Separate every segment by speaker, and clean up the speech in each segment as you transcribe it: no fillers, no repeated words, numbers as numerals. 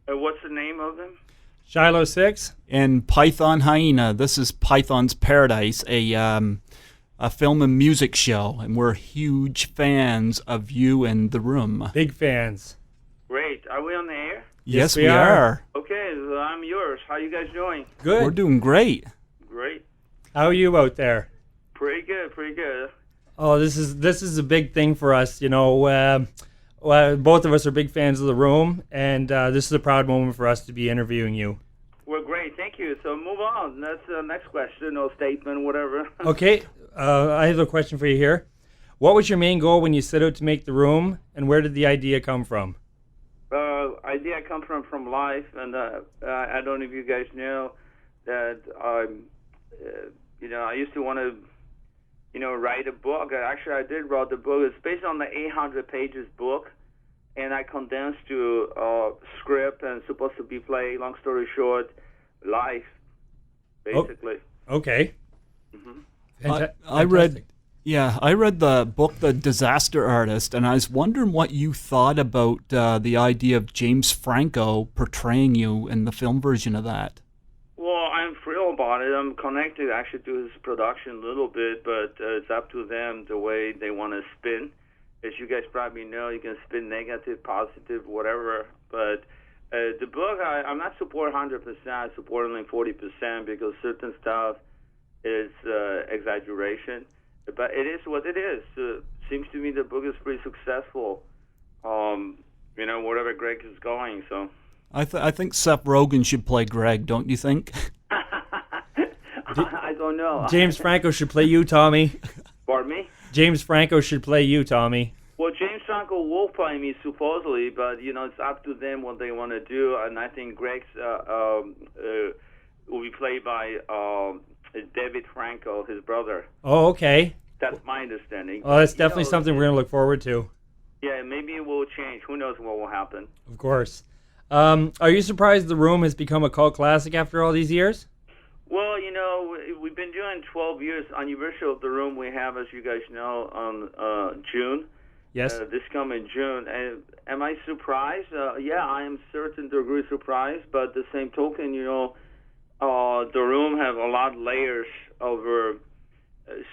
Speaker 1: What's the name of them?
Speaker 2: Shilo Sixx.
Speaker 3: And Python Hyena. This is Python's Paradise, a film and music show, and we're huge fans of you and the room.
Speaker 2: Big fans.
Speaker 1: Great. Are we on the air?
Speaker 3: Yes, we are.
Speaker 1: Okay, well, I'm yours. How you guys doing?
Speaker 2: Good.
Speaker 3: We're doing great.
Speaker 1: Great.
Speaker 2: How are you out there?
Speaker 1: Pretty good, pretty good.
Speaker 2: Oh, this is a big thing for us. You know, both of us are big fans of the room, and this is a proud moment for us to be interviewing you.
Speaker 1: Well, great. Thank you. So move on. That's the next question or statement, whatever.
Speaker 2: Okay, I have a question for you here. What was your main goal when you set out to make the room, and where did the idea come from?
Speaker 1: Idea come from life, and I don't know if you guys know that I used to want to write a book. Actually, I did write the book. It's based on the 800 pages book, and I condensed to script and supposed to be play. Long story short, life, basically.
Speaker 2: Oh, okay.
Speaker 1: Mm-hmm.
Speaker 3: I read the book, The Disaster Artist, and I was wondering what you thought about the idea of James Franco portraying you in the film version of that.
Speaker 1: Well, I'm thrilled about it. I'm connected actually to his production a little bit, but it's up to them the way they want to spin. As you guys probably know, you can spin negative, positive, whatever. But the book, I'm not support 100%. I support only 40% because certain stuff is exaggeration. But it is what it is. Seems to me the book is pretty successful. Wherever Greg is going. So
Speaker 3: I think Seth Rogen should play Greg. Don't you think?
Speaker 1: I don't know.
Speaker 2: James Franco should play you, Tommy.
Speaker 1: Pardon me?
Speaker 2: James Franco should play you, Tommy.
Speaker 1: Well, James Franco will play me supposedly, but it's up to them what they want to do. And I think Greg's will be played by David Franco, his brother.
Speaker 2: Oh, okay.
Speaker 1: That's my understanding.
Speaker 2: Oh, that's definitely something we're going to look forward to.
Speaker 1: Yeah, maybe it will change. Who knows what will happen?
Speaker 2: Of course. Are you surprised The Room has become a cult classic after all these years?
Speaker 1: Well, we've been doing 12 years anniversary of The Room. We have, as you guys know, on June.
Speaker 2: Yes.
Speaker 1: This coming June. And am I surprised? Yeah, I am certain degree surprised. But the same token, The Room have a lot of layers over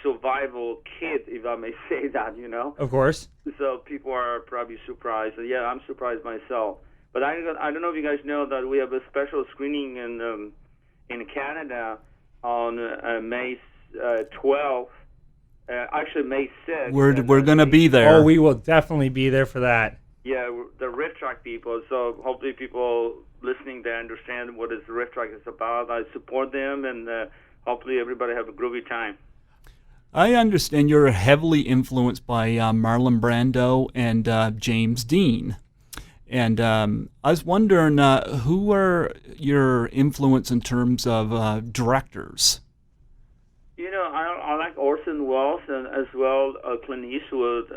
Speaker 1: survival kit, if I may say that,
Speaker 2: Of course.
Speaker 1: So people are probably surprised. Yeah, I'm surprised myself. But I don't know if you guys know that we have a special screening in Canada on May 12th. Actually, May 6th.
Speaker 3: We're going to be there.
Speaker 2: Oh, we will definitely be there for that.
Speaker 1: Yeah, the Riff Traxx people. So hopefully people listening they understand what the Riff Traxx is about. I support them, and hopefully everybody have a groovy time.
Speaker 3: I understand you're heavily influenced by Marlon Brando and James Dean. And I was wondering, who are your influence in terms of directors?
Speaker 1: I like Orson Welles and as well Clint Eastwood.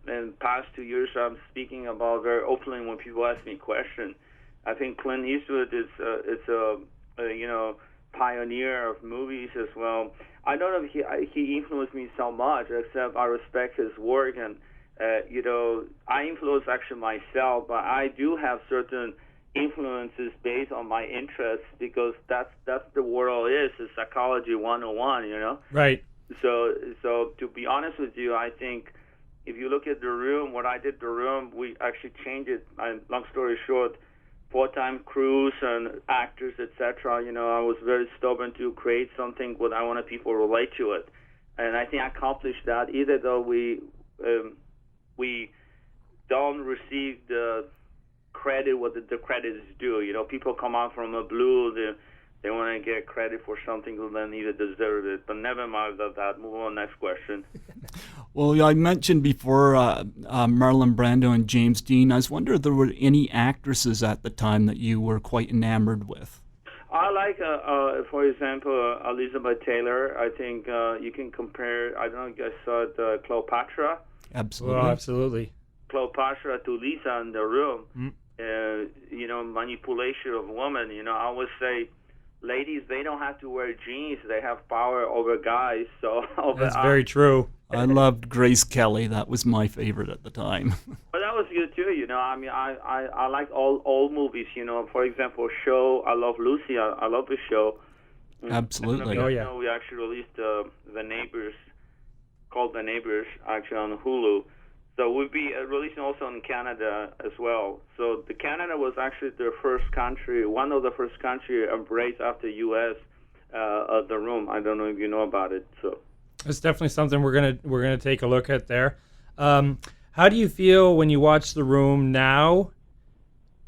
Speaker 1: In past 2 years, I'm speaking about very openly when people ask me questions. I think Clint Eastwood is a pioneer of movies as well. I don't know if he influenced me so much, except I respect his work, and I influence actually myself, but I do have certain influences based on my interests because that's the world is psychology 101,
Speaker 2: Right.
Speaker 1: So to be honest with you, I think if you look at The Room, what I did The Room, we actually changed it. Long story short, 4-time crews and actors, etc. I was very stubborn to create something what I wanted people to relate to it, and I think I accomplished that. Either though we don't receive the credit what the credit is due. People come out from a blue, they want to get credit for something who then either deserve it. But never mind about that. Move on, next question.
Speaker 3: Well, I mentioned before Marlon Brando and James Dean. I was wondering if there were any actresses at the time that you were quite enamored with.
Speaker 1: I like, for example, Elizabeth Taylor. I think you can compare, I don't know if you guys saw it, Cleopatra.
Speaker 3: Absolutely.
Speaker 2: Well, absolutely.
Speaker 1: Cleopatra to Lisa in The Room. Manipulation of women. I always say, ladies, they don't have to wear jeans. They have power over guys. So
Speaker 2: that's very true.
Speaker 3: I loved Grace Kelly. That was my favorite at the time.
Speaker 1: But that was good too. I mean, I like all old movies. For example, Show. I love Lucy. I love the show.
Speaker 3: Absolutely.
Speaker 2: Oh, yeah.
Speaker 1: We actually released The Neighbors, called The Neighbors, actually on Hulu. So we'll be releasing also in Canada as well. So the Canada was actually the first country, one of the first country embraced after U.S. The Room. I don't know if you know about it. So
Speaker 2: it's definitely something we're gonna take a look at there. How do you feel when you watch The Room now?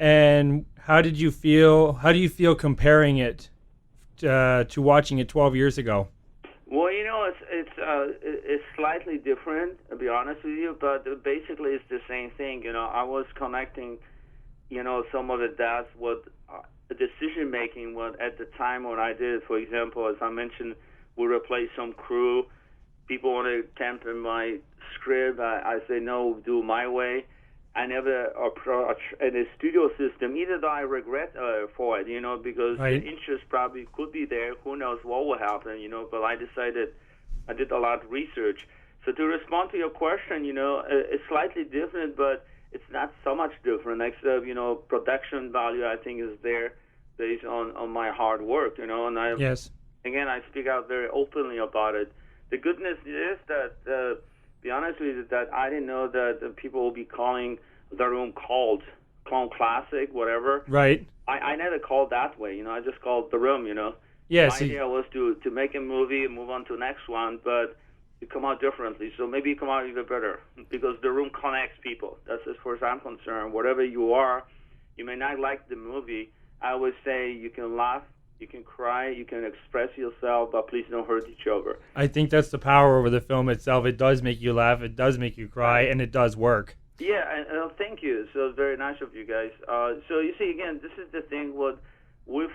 Speaker 2: And how do you feel comparing it to watching it 12 years ago?
Speaker 1: Well, it's slightly different, to be honest with you, but basically it's the same thing. I was connecting, some of the dots with the decision making at the time when I did it. For example, as I mentioned, we replaced some crew. People want to temper my script. I say no, do my way. I never approach the studio system, either though I regret for it, because
Speaker 2: Right.
Speaker 1: the interest probably could be there. Who knows what will happen, but I decided I did a lot of research. So to respond to your question, it's slightly different, but it's not so much different, except, production value, I think, is there based on my hard work, and
Speaker 2: Yes.
Speaker 1: again, I speak out very openly about it. The goodness is that, be honest with you, that I didn't know that people will be calling The Room called Clone Classic, whatever.
Speaker 2: Right.
Speaker 1: I never called that way, I just called The Room,
Speaker 2: Yes.
Speaker 1: My idea was to make a movie and move on to the next one, but it come out differently. So maybe it come out even better because The Room connects people. That's as far as I'm concerned. Whatever you are, you may not like the movie. I always say you can laugh, you can cry, you can express yourself, but please don't hurt each other.
Speaker 2: I think that's the power over the film itself. It does make you laugh, it does make you cry, and it does work.
Speaker 1: Yeah, and thank you. So it's very nice of you guys. So you see, again, this is the thing with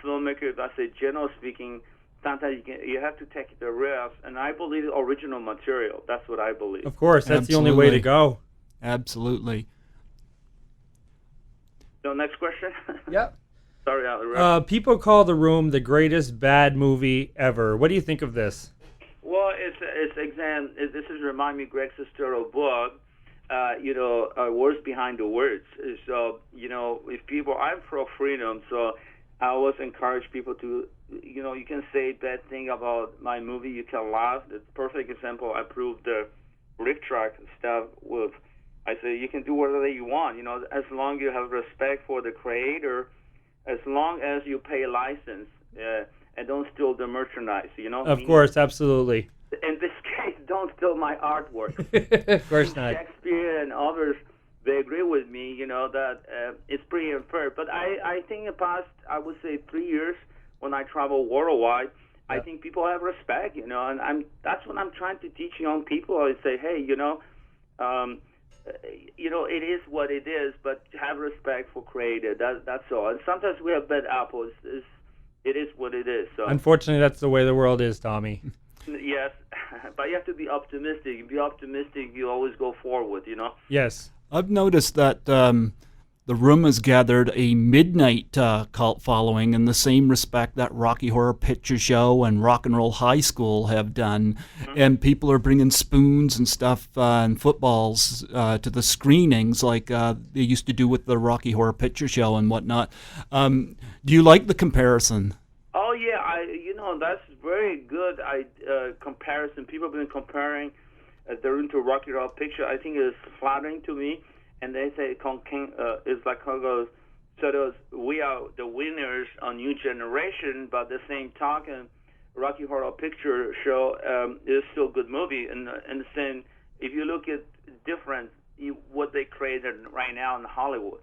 Speaker 1: filmmakers. I say, generally speaking, sometimes you have to take the risk, and I believe original material. That's what I believe.
Speaker 2: Of course, that's the only way to go.
Speaker 3: Absolutely.
Speaker 1: So next question.
Speaker 2: Yep.
Speaker 1: Sorry, I'll interrupt.
Speaker 2: People call The Room the greatest bad movie ever. What do you think of this?
Speaker 1: Well, this is remind me Greg Sestero book. Words behind the words. So if people, I'm pro freedom, so I always encourage people to, you can say bad thing about my movie, you can laugh. The perfect example, I proved the Riff Traxx stuff with. I say you can do whatever you want, as long as you have respect for the creator. As long as you pay a license and don't steal the merchandise,
Speaker 2: Of course, absolutely.
Speaker 1: In this case, don't steal my artwork.
Speaker 2: Of course not.
Speaker 1: Shakespeare and others, they agree with me, that it's pretty unfair. But I think in the past, I would say 3 years, when I travel worldwide, I think people have respect, and that's what I'm trying to teach young people. I say, hey, it is what it is, but have respect for creator. That's all. And sometimes we have bad apples. It is what it is. So
Speaker 2: unfortunately, that's the way the world is, Tommy.
Speaker 1: Yes, but you have to be optimistic. If you're optimistic, you always go forward,
Speaker 2: Yes.
Speaker 3: I've noticed that The Room has gathered a midnight cult following in the same respect that Rocky Horror Picture Show and Rock and Roll High School have done. Mm-hmm. And people are bringing spoons and stuff and footballs to the screenings like they used to do with the Rocky Horror Picture Show and whatnot. Do you like the comparison?
Speaker 1: Oh, yeah. That's very good comparison. People have been comparing they're into Rocky Horror Picture. I think it's flattering to me. And they say it's like we are the winners on new generation, but the same talking, Rocky Horror Picture Show is still a good movie. And the same, if you look at what they created right now in Hollywood,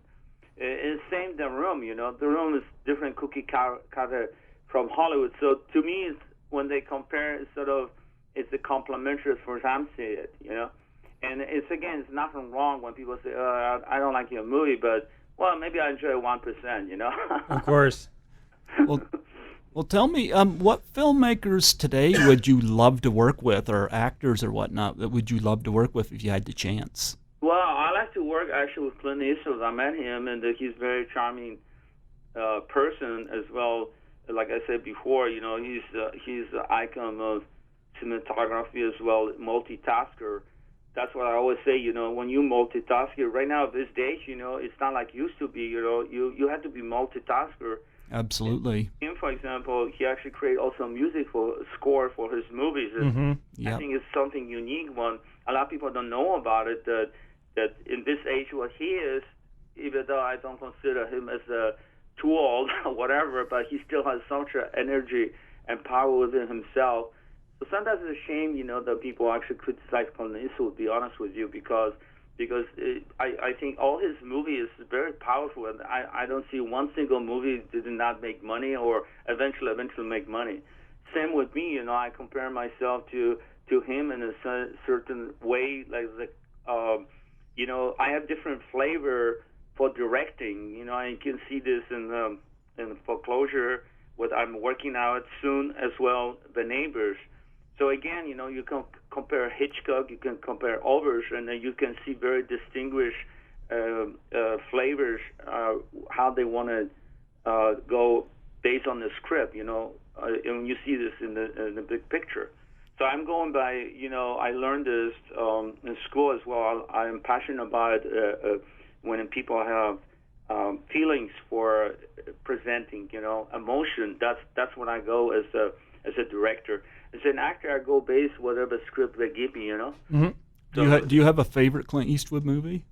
Speaker 1: it's same The Room. The Room is different cookie cutter from Hollywood. So to me, when they compare, it's a complimentary as far as I'm seeing it. And it's nothing wrong when people say, I don't like your movie, but, well, maybe I enjoy 1%,
Speaker 2: Of course.
Speaker 3: Well, tell me, what filmmakers today would you love to work with, or actors or whatnot, that would you love to work with if you had the chance?
Speaker 1: Well, I like to work actually with Clint Eastwood. I met him, and he's a very charming person as well. Like I said before, he's an icon of cinematography as well, multitasker. that's what I always say. When you multitask, right now these days, it's not like it used to be. You have to be multitasker.
Speaker 3: Absolutely.
Speaker 1: Him, for example, he actually created also music score for his movies.
Speaker 3: Yep.
Speaker 1: I think it's something unique. One a lot of people don't know about it. That in this age, what he is, even though I don't consider him as too old or whatever, but he still has such energy and power within himself. So sometimes it's a shame, that people actually criticize Clint Eastwood, to be honest with you, because I think all his movies is very powerful, and I don't see one single movie that did not make money or eventually make money. Same with me, I compare myself to him in a certain way, I have different flavor for directing. I can see this in Foreclosure, what I'm working out soon as well, The Neighbors. So again, you can compare Hitchcock, you can compare others, and then you can see very distinguished flavors, how they want to go based on the script, and you see this in the big picture. So I'm going by, I learned this in school as well. I'm passionate about when people have feelings for presenting, emotion. That's when I go as a director. As an actor, I go based whatever script they give me,
Speaker 3: Mm-hmm.
Speaker 1: So,
Speaker 3: do you have a favorite Clint Eastwood movie?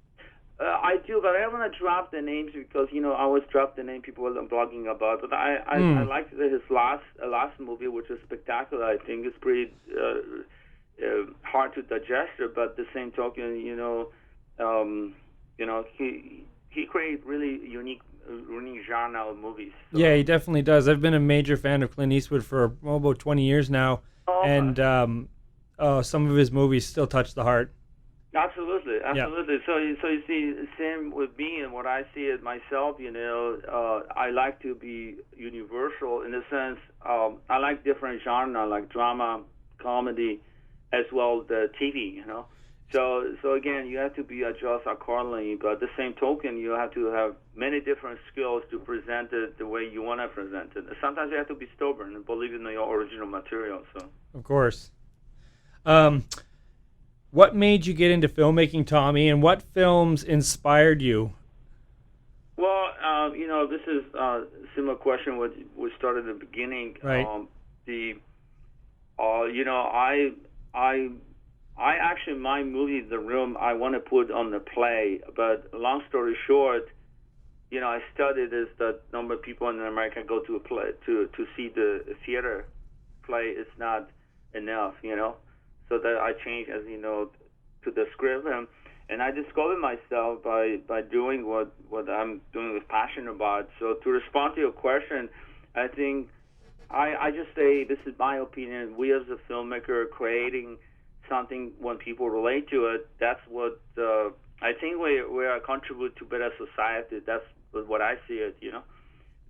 Speaker 1: I do, but I don't want to drop the names because I always drop the name people are blogging about. But I liked his last movie, which is spectacular. I think it's pretty hard to digest, but the same token, he created really unique genre of movies. So.
Speaker 2: Yeah, he definitely does. I've been a major fan of Clint Eastwood for about 20 years now, and some of his movies still touch the heart.
Speaker 1: Absolutely.
Speaker 2: Yeah.
Speaker 1: So you see, same with me and what I see it myself. I like to be universal in the sense. I like different genres, like drama, comedy, as well the TV. So again, you have to be adjust accordingly. But at the same token, you have to have many different skills to present it the way you want to present it. Sometimes you have to be stubborn and believe in your original material. So. Of
Speaker 2: course. What made you get into filmmaking, Tommy, and what films inspired you?
Speaker 1: Well, this is a similar question what we started at the beginning.
Speaker 2: Right.
Speaker 1: I actually, my movie, The Room, I want to put on the play, but long story short, I studied this, that number of people in America go to a play, to see the theater play is not enough, So that I changed, as to the script, and I discovered myself by doing what I'm doing with passion about. So to respond to your question, I think I just say this is my opinion. We as a filmmaker creating something when people relate to it, that's what I think we contribute to better society. That's what I see it.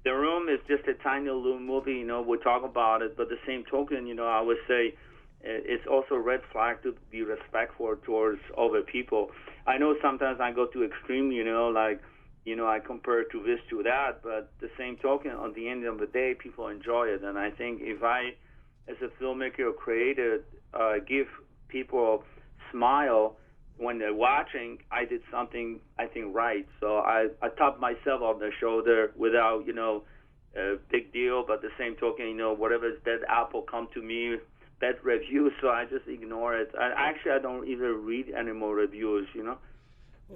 Speaker 1: The Room is just a tiny little movie. We talk about it, but the same token, I would say. It's also a red flag to be respectful towards other people. I know sometimes I go to extreme, I compare to this to that, but the same token, on the end of the day, people enjoy it. And I think if I, as a filmmaker or creator, give people a smile when they're watching, I did something, I think, right. So I tap myself on the shoulder without, a big deal, but the same token, whatever is dead apple come to me, bad reviews, so I just ignore it. I don't even read any more reviews,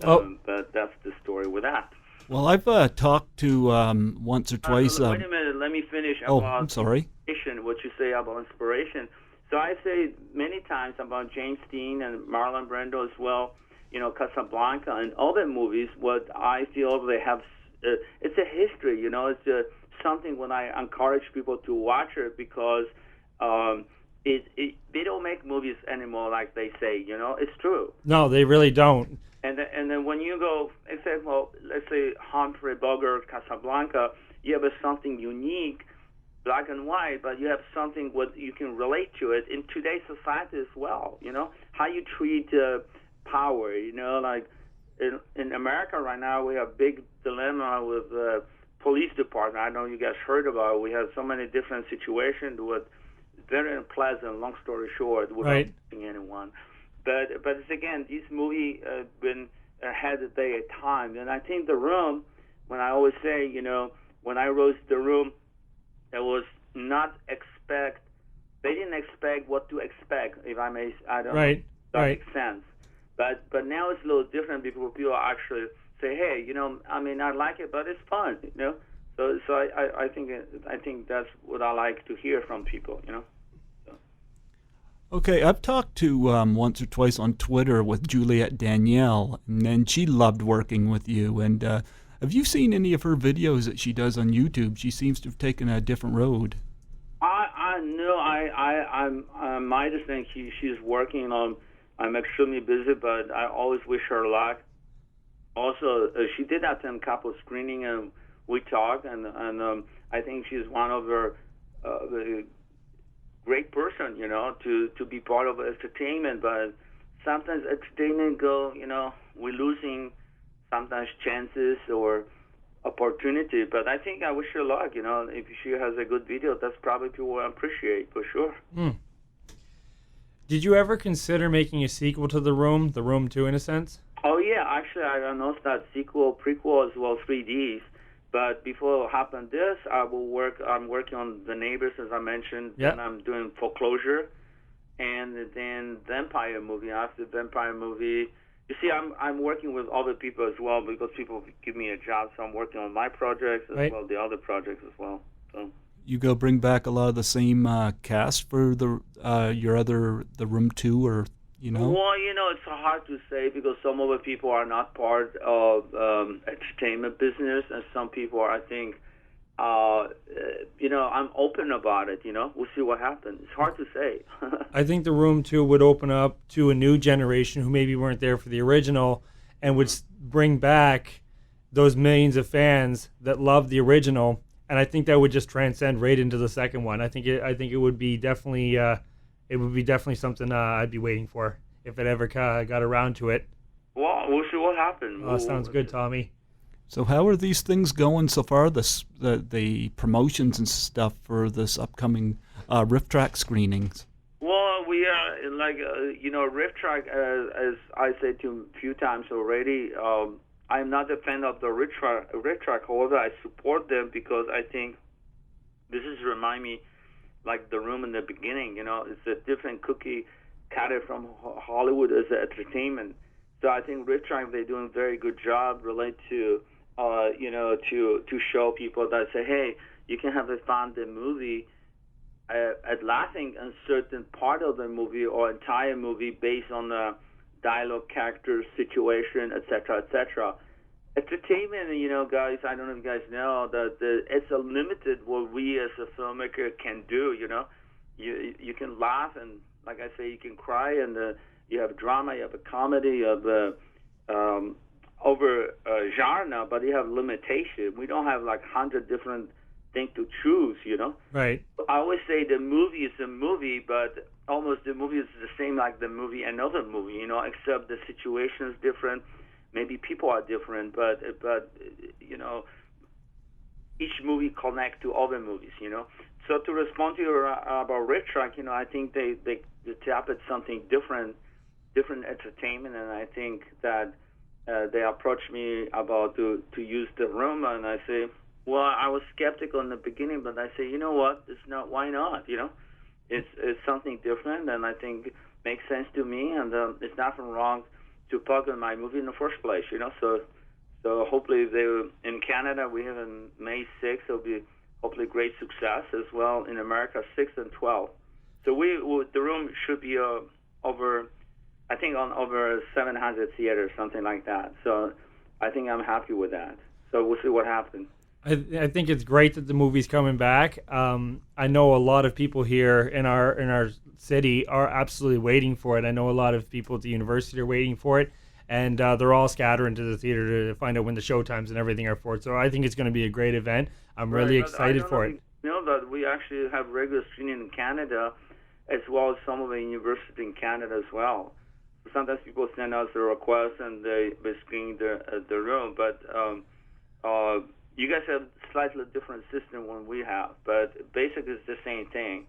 Speaker 1: but that's the story with that.
Speaker 3: Well, I've talked to once or twice.
Speaker 1: Wait a minute, let me finish.
Speaker 3: I'm sorry.
Speaker 1: What you say about inspiration. So I say many times about James Dean and Marlon Brando as well, Casablanca and other movies, what I feel they have, it's a history, it's something when I encourage people to watch it because they don't make movies anymore like they say, it's true.
Speaker 2: No, they really don't.
Speaker 1: And then when you go, let's say Humphrey Bogart, Casablanca, you have something unique, black and white, but you have something what you can relate to it in today's society as well. How you treat power. Like in America right now, we have big dilemma with the police department. I know you guys heard about it. We have so many different situations with very unpleasant, long story short, without
Speaker 2: right.
Speaker 1: hurting anyone. but it's, again, this movie been had their time, and I think The Room. When I always say, when I wrote The Room, it was not expect. They didn't expect what to expect. If I may, I don't know. If that makes sense. But now it's a little different because people actually say, hey, I mean, I like it, but it's fun, So I think that's what I like to hear from people, So.
Speaker 3: Okay, I've talked to once or twice on Twitter with Juliette Danielle, and she loved working with you. And have you seen any of her videos that she does on YouTube? She seems to have taken a different road.
Speaker 1: I know. I might think she's working on. I'm extremely busy, but I always wish her luck. Also, she did attend a couple of screenings, and we talked, and I think she's one of the great person, to be part of entertainment. But sometimes entertainment we're losing sometimes chances or opportunity. But I think I wish her luck. If she has a good video, that's probably people will appreciate for sure.
Speaker 2: Did you ever consider making a sequel to The Room 2 in a sense?
Speaker 1: Oh yeah, actually I announced that sequel, prequel as well, 3Ds. But before it happened I'm working on The Neighbors, as I mentioned, and I'm doing Foreclosure, and then Vampire movie. After Vampire movie, you see, I'm working with other people as well because people give me a job, so I'm working on my projects as well, the other projects as well. So.
Speaker 3: You go bring back a lot of the same cast for The Room 2, or
Speaker 1: Well, it's hard to say because some of the people are not part of entertainment business, and some people are, I think, I'm open about it. We'll see what happens. It's hard to say.
Speaker 2: I think The Room 2 would open up to a new generation who maybe weren't there for the original, and would bring back those millions of fans that love the original. And I think that would just transcend right into the second one. I think it would be definitely something I'd be waiting for if it ever got around to it.
Speaker 1: Well, we'll see what happens.
Speaker 2: Sounds good, Tommy.
Speaker 3: So how are these things going so far? The promotions and stuff for this upcoming Riff Traxx screenings.
Speaker 1: Well, we are Riff Traxx, as I said to you a few times already. I'm not a fan of the Riff Traxx. However, I support them because I think this is remind me like The Room in the beginning. It's a different cookie cutter from Hollywood as an entertainment. So I think Riff Traxx, they're doing a very good job related to to show people that say, hey, you can have a fun movie at laughing a certain part of the movie or entire movie based on the dialogue, character, situation, etc., etc. Entertainment, guys, I don't know if you guys know that it's a limited what we as a filmmaker can do. You can laugh, and like I say, you can cry, and you have drama, you have a comedy, you have over genre, but you have limitation. We don't have like 100 different things to choose.
Speaker 2: Right.
Speaker 1: I always say the movie is a movie, but almost the movie is the same like the movie another movie, except the situation is different. Maybe people are different, but each movie connect to other movies, So to respond to you about Riff Traxx, I think they tap at something different entertainment, and I think that they approached me about to use The Room, and I say, well, I was skeptical in the beginning, but I say, you know what, why not, It's something different, and I think it makes sense to me, and it's nothing wrong to plug in my movie in the first place, So hopefully in Canada we have on May 6th. It'll be hopefully great success as well in America 6th and 12th. So The Room should be over 700 theaters, something like that. So I think I'm happy with that. So we'll see what happens.
Speaker 2: I think it's great that the movie's coming back. I know a lot of people here in our city are absolutely waiting for it. I know a lot of people at the university are waiting for it, and they're all scattering to the theater to find out when the show times and everything are for it. So I think it's going to be a great event. I'm really excited for it.
Speaker 1: That we actually have regular screening in Canada, as well as some of the universities in Canada as well. Sometimes people send us a request and they screen the room, but you guys have slightly different system than we have, but basically it's the same thing.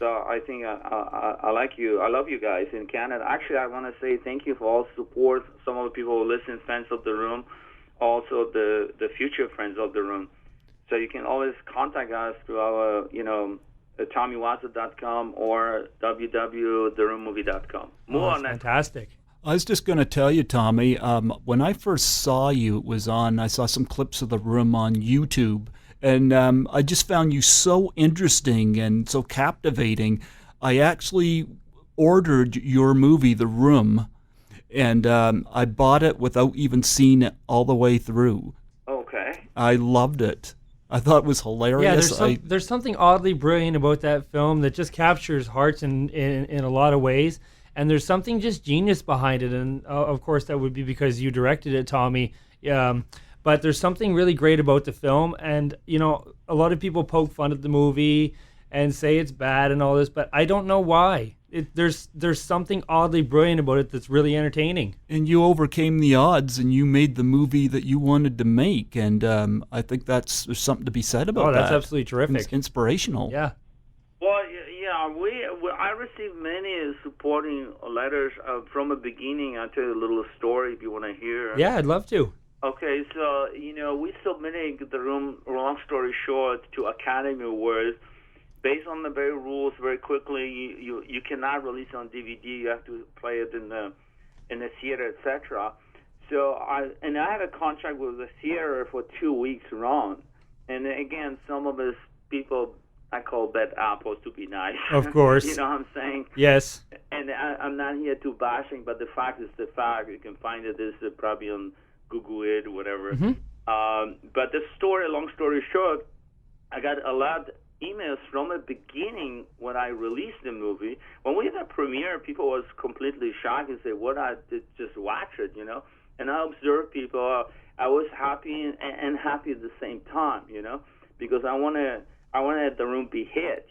Speaker 1: So I think I like you. I love you guys in Canada. Actually, I want to say thank you for all support. Some of the people who listen, fans of the room, also the future friends of the room. So you can always contact us through our, TommyWiseau.com or www.theroommovie.com. More on that.
Speaker 2: Fantastic.
Speaker 3: I was just going to tell you, Tommy, when I first saw you, I saw some clips of The Room on YouTube, and I just found you so interesting and so captivating. I actually ordered your movie, The Room, and I bought it without even seeing it all the way through.
Speaker 1: Okay.
Speaker 3: I loved it. I thought it was hilarious.
Speaker 2: Yeah, there's something oddly brilliant about that film that just captures hearts in a lot of ways. And there's something just genius behind it. And, of course, that would be because you directed it, Tommy. But there's something really great about the film. And, a lot of people poke fun at the movie and say it's bad and all this. But I don't know why. There's something oddly brilliant about it that's really entertaining. And
Speaker 3: you overcame the odds and you made the movie that you wanted to make. And I think there's something to be said about that.
Speaker 2: Oh, that's absolutely terrific.
Speaker 3: It's inspirational.
Speaker 2: Yeah.
Speaker 1: Well, I received many supporting letters from the beginning. I'll tell you a little story if you want to hear.
Speaker 2: Yeah, I'd love to.
Speaker 1: Okay, so, we submitted The Room, long story short, to Academy Awards. Based on the very rules, very quickly, you cannot release on DVD. You have to play it in the theater, etc. So I had a contract with the theater for 2 weeks run. And again, some of us people, I call bad apples to be nice.
Speaker 2: Of course.
Speaker 1: You know what I'm saying?
Speaker 2: Yes.
Speaker 1: And I'm not here to bashing, but the fact is the fact. You can find it. This is probably on Google it or whatever.
Speaker 2: Mm-hmm.
Speaker 1: But the story, long story short, I got a lot of emails from the beginning when I released the movie. When we had a premiere, people was completely shocked and say, "What? I did just watch it," And I observed people. I was happy and happy at the same time, because I wanted The Room be hit,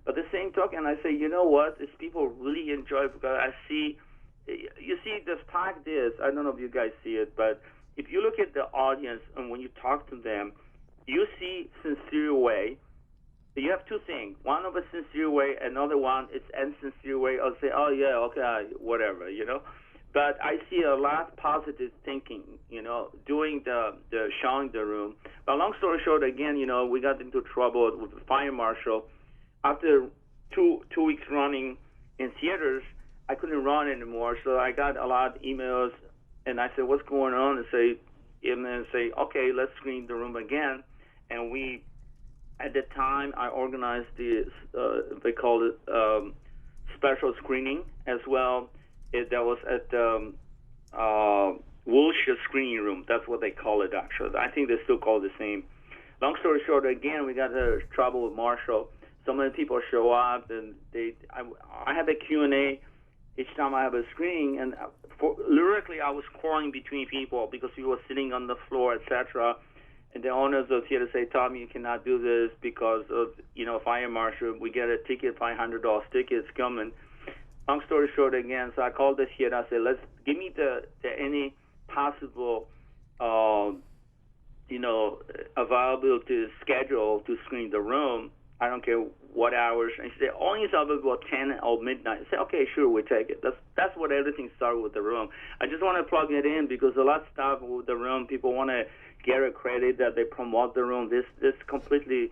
Speaker 1: But the same token, I say, you know what? These people really enjoy it because I see. You see, this fact is, I don't know if you guys see it, but if you look at the audience and when you talk to them, you see sincere way. You have two things. One of a sincere way, another one is insincere way. I'll say, oh, yeah, okay, whatever, But I see a lot positive thinking, doing the showing The Room. But long story short, again, we got into trouble with the fire marshal. After two weeks running in theaters, I couldn't run anymore, so I got a lot of emails, and I said, what's going on? And then say, okay, let's screen The Room again. And at the time, I organized they called it special screening as well. That was at Wilshire Screening Room. That's what they call it, actually. I think they still call it the same. Long story short, again, we got trouble with Marshall. So many people show up, and I had a Q&A each time I have a screening, and lyrically I was quarreling between people because people were sitting on the floor, etc. And the owners of the theater say, Tommy, you cannot do this because of, fire marshal. We get a ticket, $500 tickets coming. Long story short, again, so I called the theater. I said, give me the any possible, availability schedule to screen The Room. I don't care what hours. And she said, only it's available 10 or midnight. I said, okay, sure, we'll take it. That's what everything started with The Room. I just want to plug it in because a lot of stuff with The Room, people want to get a credit that they promote The Room. This completely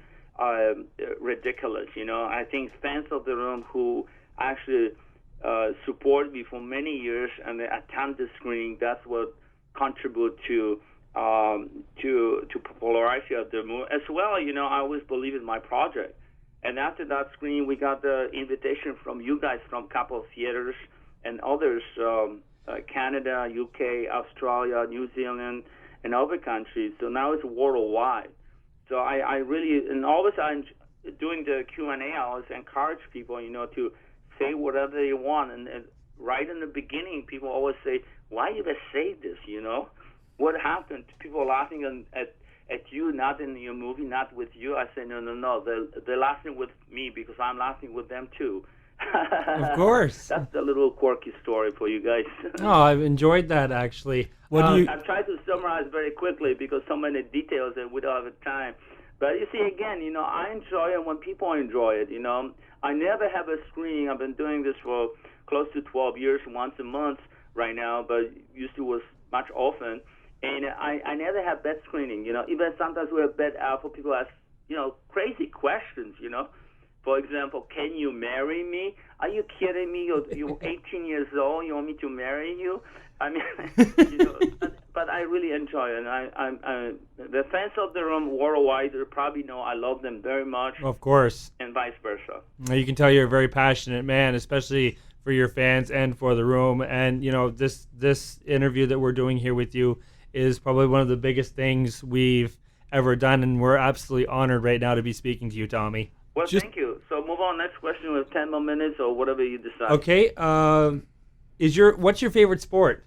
Speaker 1: ridiculous, I think fans of The Room who actually support me for many years and they attend the screening, that's what contribute to popularity of the movie. As well, I always believe in my project. And after that screening, we got the invitation from you guys from a couple of theaters and others, Canada, UK, Australia, New Zealand, and other countries. So now it's worldwide. So I really, and always I'm doing the Q&A, I always encourage people, to say whatever they want. And right in the beginning, people always say, why you guys say this, What happened? People laughing at you, not in your movie, not with you. I say, no. They're laughing with me because I'm laughing with them too.
Speaker 2: Of course.
Speaker 1: That's the little quirky story for you guys.
Speaker 2: Oh, I've enjoyed that, actually.
Speaker 1: I've tried to summarize very quickly because so many details and we don't have time. But you see, again, I enjoy it when people enjoy it. I never have a screening. I've been doing this for close to 12 years, once a month right now, but used to was much often. And I never have bad screening. Even sometimes we have bad alpha. People ask, crazy questions. For example, can you marry me? Are you kidding me? You're 18 years old. You want me to marry you? I mean, but I really enjoy it. And the fans of the room worldwide probably know I love them very much.
Speaker 2: Of course.
Speaker 1: And vice versa.
Speaker 2: You can tell you're a very passionate man, especially for your fans and for the room. And, this interview that we're doing here with you is probably one of the biggest things we've ever done. And we're absolutely honored right now to be speaking to you, Tommy.
Speaker 1: Well, thank you. So move on. Next question with 10 more minutes or whatever you decide.
Speaker 2: Okay. What's your favorite sport?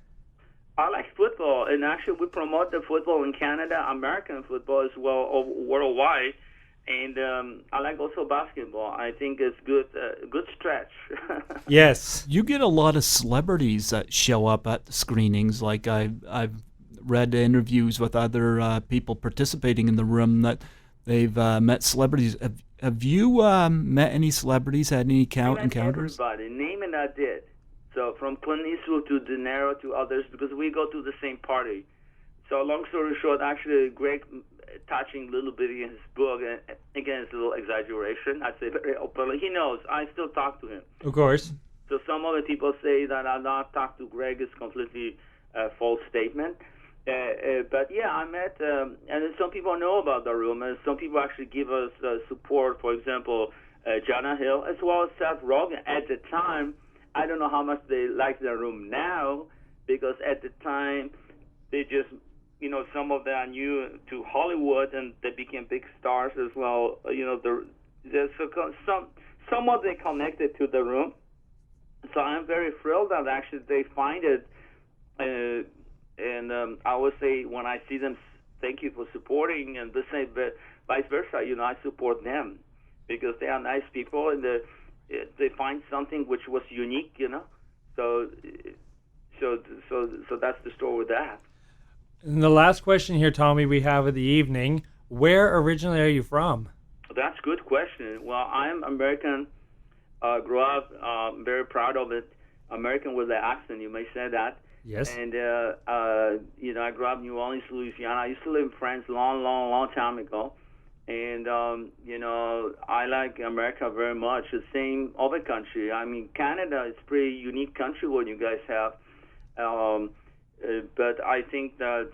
Speaker 1: I like football, and actually we promote the football in Canada, American football as well, worldwide. And I like also basketball. I think it's good stretch.
Speaker 2: Yes.
Speaker 3: You get a lot of celebrities that show up at the screenings. Like I've read interviews with other people participating in the room that they've met celebrities. Have you met any celebrities, had any encounters?
Speaker 1: Everybody. Name and I did. So from Clint Eastwood to De Niro to others, because we go to the same party. So long story short, actually, Greg touching a little bit in his book, and again, it's a little exaggeration. I'd say very openly. He knows. I still talk to him.
Speaker 2: Of course.
Speaker 1: So some other people say that I've not talked to Greg is completely a false statement. But yeah, I met, and some people know about the room, and some people actually give us support. For example, Jonah Hill, as well as Seth Rogen. At the time, I don't know how much they like the room now, because at the time, they just, some of them are new to Hollywood, and they became big stars as well. Somewhat they connected to the room. So I'm very thrilled that actually they find it. And I always say when I see them, thank you for supporting, and the same, but vice versa. I support them because they are nice people, and they find something which was unique. So that's the story with that.
Speaker 2: And the last question here, Tommy, we have of the evening: where originally are you from?
Speaker 1: That's a good question. Well, I'm American. Grew up, very proud of it. American with the accent, you may say that.
Speaker 2: Yes.
Speaker 1: And I grew up in New Orleans, Louisiana. I used to live in France long time ago. And I like America very much. The same other country. I mean, Canada is a pretty unique country what you guys have. But I think that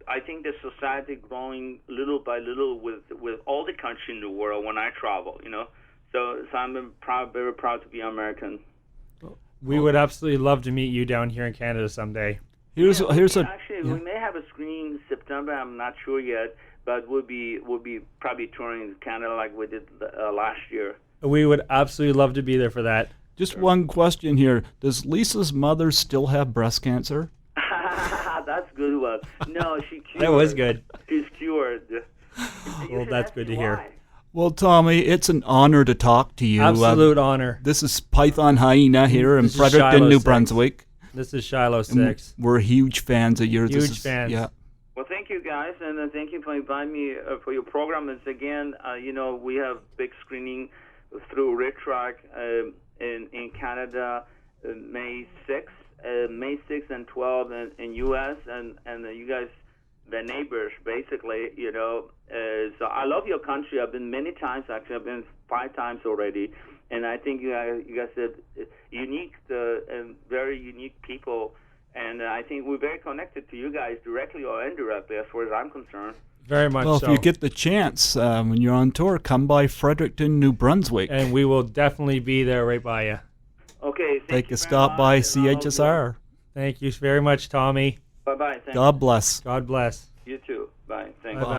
Speaker 1: I think the society growing little by little with all the countries in the world when I travel. So I'm very proud to be American.
Speaker 2: We would absolutely love to meet you down here in Canada someday.
Speaker 1: We may have a screening in September. I'm not sure yet, but we'll be probably touring Canada like we did last year.
Speaker 2: We would absolutely love to be there for that.
Speaker 3: Just one question here: does Lisa's mother still have breast cancer?
Speaker 1: That's a good one. No, she cured.
Speaker 2: That was good.
Speaker 1: She's cured.
Speaker 2: Well, that's good to hear.
Speaker 3: Well, Tommy, it's an honor to talk to you.
Speaker 2: Absolute honor.
Speaker 3: This is Python Hyena here in Fredericton, New Brunswick.
Speaker 2: This is Shilo Sixx.
Speaker 3: We're huge fans of yours.
Speaker 2: Huge fans.
Speaker 1: Yeah. Well, thank you guys, and thank you for inviting me for your program. And again, we have big screening through Riff Traxx in Canada, May 6th and 12th in U.S. and you guys, the neighbors, basically. So I love your country. I've been many times. Actually, I've been 5 times already. And I think you guys are unique and very unique people. And I think we're very connected to you guys directly or indirectly, as far as I'm concerned.
Speaker 2: Very much so.
Speaker 3: Well, if you get the chance, when you're on tour, come by Fredericton, New Brunswick.
Speaker 2: And we will definitely be there right by you.
Speaker 1: Okay.
Speaker 3: Take a stop by CHSR.
Speaker 2: Thank you very much, Tommy.
Speaker 1: Bye-bye.
Speaker 3: God bless.
Speaker 2: God bless.